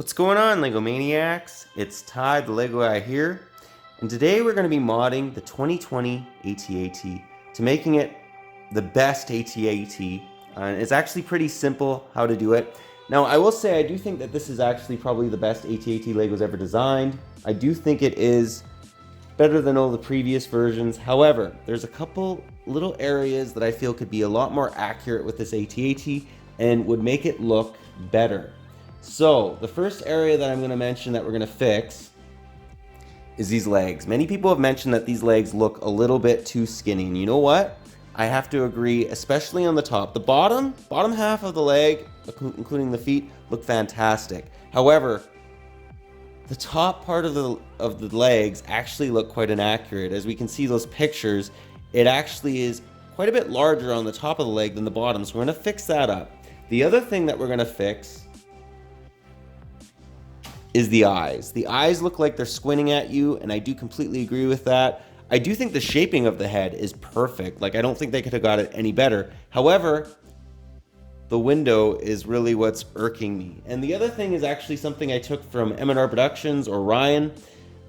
What's going on, LEGO Maniacs? It's Ty, the LEGO guy here, and today we're going to be modding the 2020 AT-AT to making it the best AT-AT. It's actually pretty simple how to do it. Now, I will say I do think that this is actually probably the best AT-AT LEGO's ever designed. I do think it is better than all the previous versions. However, there's a couple little areas that I feel could be a lot more accurate with this AT-AT and would make it look better. So the first area that I'm going to mention that we're going to fix is these legs. Many people have mentioned that these legs look a little bit too skinny, and you know what? I have to agree, especially on the top. The bottom half of the leg, including the feet, look fantastic. However, the top part of the legs actually look quite inaccurate. As we can see those pictures, it actually is quite a bit larger on the top of the leg than the bottom, so we're going to fix that up. The other thing that we're going to fix is the eyes. The eyes look like they're squinting at you, and I do completely agree with that. I do think the shaping of the head is perfect. Like, I don't think they could have got it any better. However, the window is really what's irking me. And the other thing is actually something I took from MandRproductions or Ryan.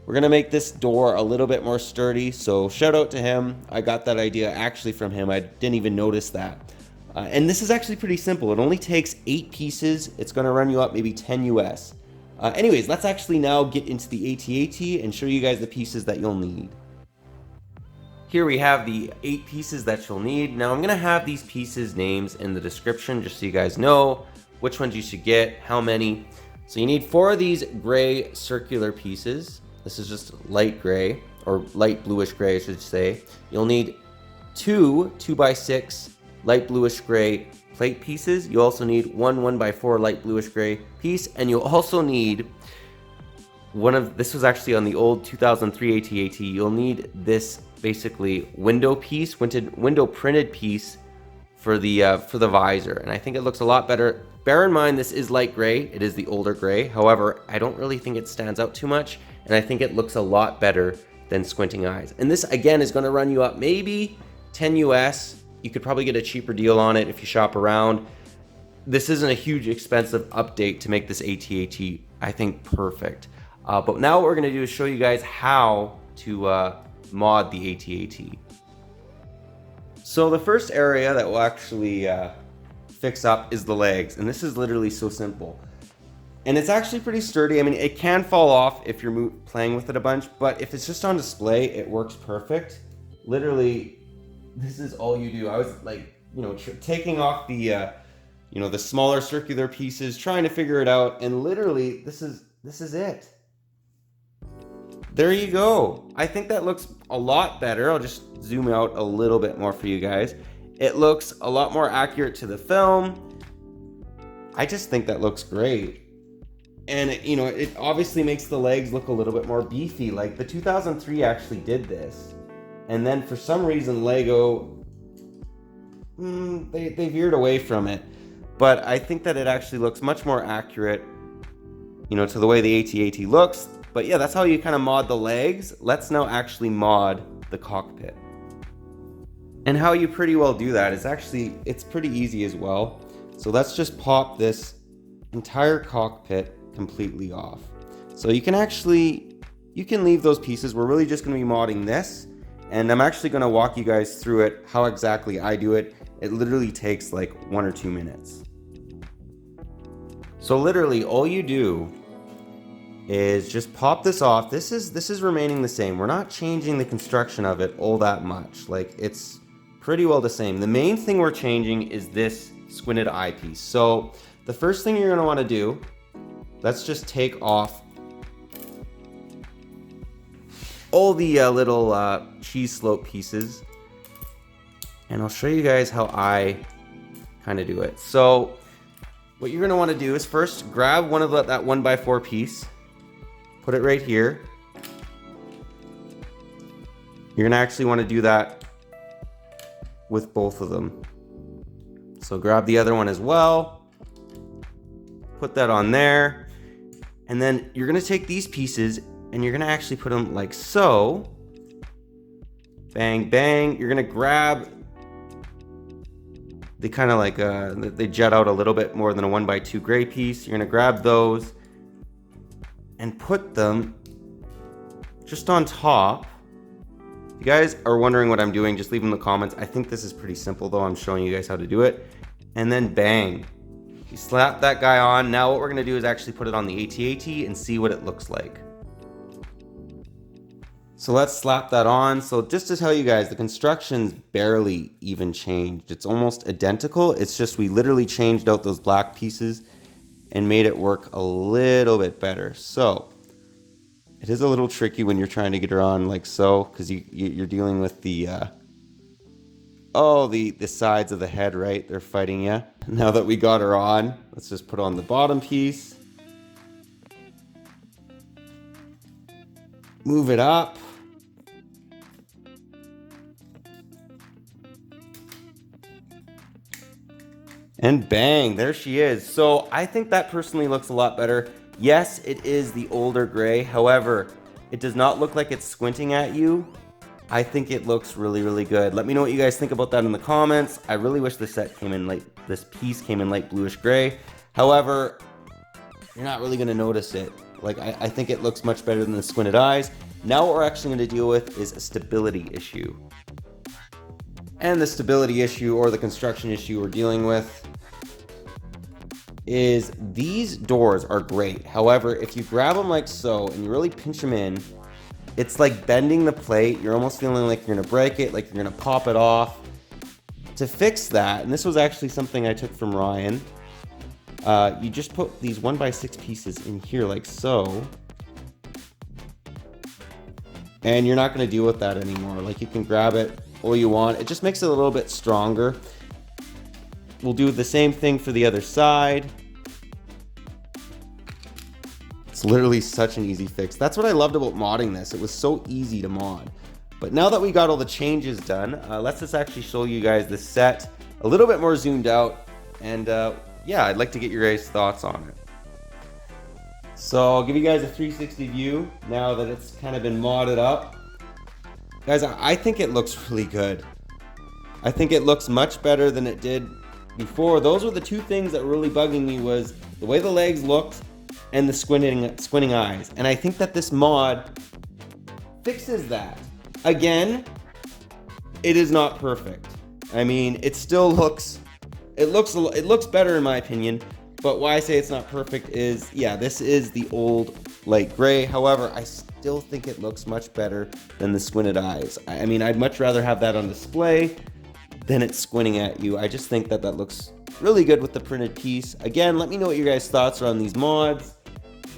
We're gonna make this door a little bit more sturdy, so shout out to him. I got that idea actually from him. I didn't even notice that. And this is actually pretty simple. It only takes 8 pieces. It's gonna run you up maybe 10 US. Anyways, let's actually now get into the AT-AT and show you guys the pieces that you'll need. Here we have the 8 pieces that you'll need. Now I'm gonna have these pieces names in the description just so you guys know which ones you should get, how many. So you need 4 of these gray circular pieces. This is just light gray, or light bluish gray I should say. You'll need 2 2x6 light bluish gray plate pieces. You also need 1 1x4 light bluish gray piece, and you'll also need this was actually on the old 2003 AT-AT. You'll need this basically window piece, window printed piece for the visor, and I think it looks a lot better. Bear in mind this is light gray, it is the older gray. However, I don't really think it stands out too much, and I think it looks a lot better than squinting eyes. And this again is going to run you up maybe 10 US. You could probably get a cheaper deal on it if you shop around. This isn't a huge expensive update to make this AT-AT, I think, perfect. But now what we're gonna do is show you guys how to mod the AT-AT. So the first area that we'll actually fix up is the legs, and this is literally so simple. And it's actually pretty sturdy. I mean, it can fall off if you're playing with it a bunch, but if it's just on display, it works perfect. Literally, this is all you do. I was like, taking off the, the smaller circular pieces, trying to figure it out, and literally, this is it. There you go. I think that looks a lot better. I'll just zoom out a little bit more for you guys. It looks a lot more accurate to the film. I just think that looks great. And it obviously makes the legs look a little bit more beefy. Like the 2003 actually did this. And then for some reason LEGO, they veered away from it. But I think that it actually looks much more accurate, to the way the AT-AT looks. But yeah, that's how you kind of mod the legs. Let's now actually mod the cockpit. And how you pretty well do that is it's pretty easy as well. So let's just pop this entire cockpit completely off. So you can leave those pieces. We're really just going to be modding this. And I'm actually going to walk you guys through it, how exactly I do it. It literally takes like 1 or 2 minutes. So literally all you do is just pop this off. This is remaining the same. We're not changing the construction of it all that much. Like, it's pretty well the same. The main thing we're changing is this squinted eye piece. So the first thing you're going to want to do, let's just take off all the little cheese slope pieces, and I'll show you guys how I kind of do it. So what you're going to want to do is first grab one of that 1x4 piece, put it right here. You're going to actually want to do that with both of them. So grab the other one as well, put that on there, and then you're going to take these pieces and you're going to actually put them like so. Bang, bang. You're going to grab they kind of like they jet out a little bit more than a 1x2 gray piece. You're gonna grab those, and put them just on top. If you guys are wondering what I'm doing, just leave in the comments. I think this is pretty simple though. I'm showing you guys how to do it. And then bang, you slap that guy on. Now what we're gonna do is actually put it on the AT-AT and see what it looks like. So let's slap that on. So just to tell you guys, the construction's barely even changed. It's almost identical. It's just we literally changed out those black pieces and made it work a little bit better. So it is a little tricky when you're trying to get her on like so, because you're dealing with the the sides of the head, right? They're fighting you. Now that we got her on, let's just put on the bottom piece. Move it up. And bang, there she is. So I think that personally looks a lot better. Yes, it is the older gray. However, it does not look like it's squinting at you. I think it looks really, really good. Let me know what you guys think about that in the comments. I really wish this piece came in light bluish gray. However, you're not really gonna notice it. Like, I think it looks much better than the squinted eyes. Now what we're actually gonna deal with is a stability issue. And the stability issue, or the construction issue we're dealing with, is these doors are great. However, if you grab them like so and you really pinch them in, it's like bending the plate. You're almost feeling like you're gonna break it, like you're gonna pop it off. To fix that, and this was actually something I took from Ryan, you just put these 1x6 pieces in here like so, and you're not gonna deal with that anymore. Like, you can grab it all you want. It just makes it a little bit stronger. We'll do the same thing for the other side. It's literally such an easy fix. That's what I loved about modding this. It was so easy to mod. But now that we got all the changes done, let's just actually show you guys the set a little bit more zoomed out. And yeah, I'd like to get your guys' thoughts on it. So I'll give you guys a 360 view now that it's kind of been modded up. Guys, I think it looks really good. I think it looks much better than it did before. Those were the two things that were really bugging me, was the way the legs looked and the squinting eyes. And I think that this mod fixes that. Again, it is not perfect. I mean, it still looks, it looks better in my opinion. But why I say it's not perfect is, yeah, this is the old light gray. However, I still think it looks much better than the squinted eyes. I mean, I'd much rather have that on display than it's squinting at you. I just think that that looks really good with the printed piece. Again, let me know what your guys' thoughts are on these mods.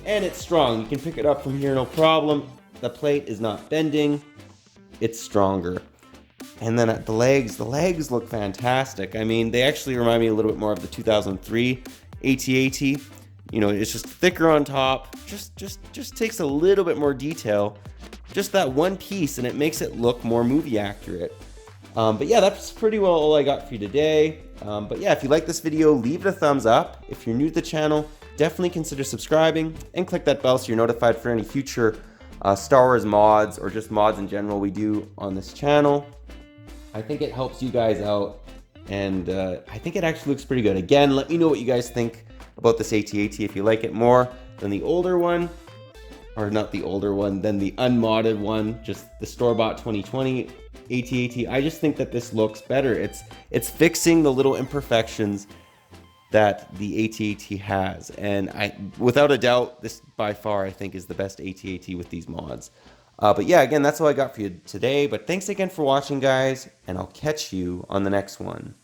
And it's strong. You can pick it up from here, no problem. The plate is not bending. It's stronger. And then at the legs look fantastic. I mean, they actually remind me a little bit more of the 2003 AT-AT. You know, it's just thicker on top. Just takes a little bit more detail. Just that one piece, and it makes it look more movie accurate. But yeah, that's pretty well all I got for you today. But yeah, if you like this video, leave it a thumbs up. If you're new to the channel, definitely consider subscribing and click that bell so you're notified for any future Star Wars mods, or just mods in general we do on this channel. I think it helps you guys out, and I think it actually looks pretty good. Again, let me know what you guys think about this AT-AT, if you like it more than the older one, or not the older one, than the unmodded one, just the store-bought 2020 AT-AT. I just think that this looks better. It's fixing the little imperfections that the AT-AT has, and without a doubt, this by far I think is the best AT-AT with these mods. But yeah, again, that's all I got for you today. But thanks again for watching, guys, and I'll catch you on the next one.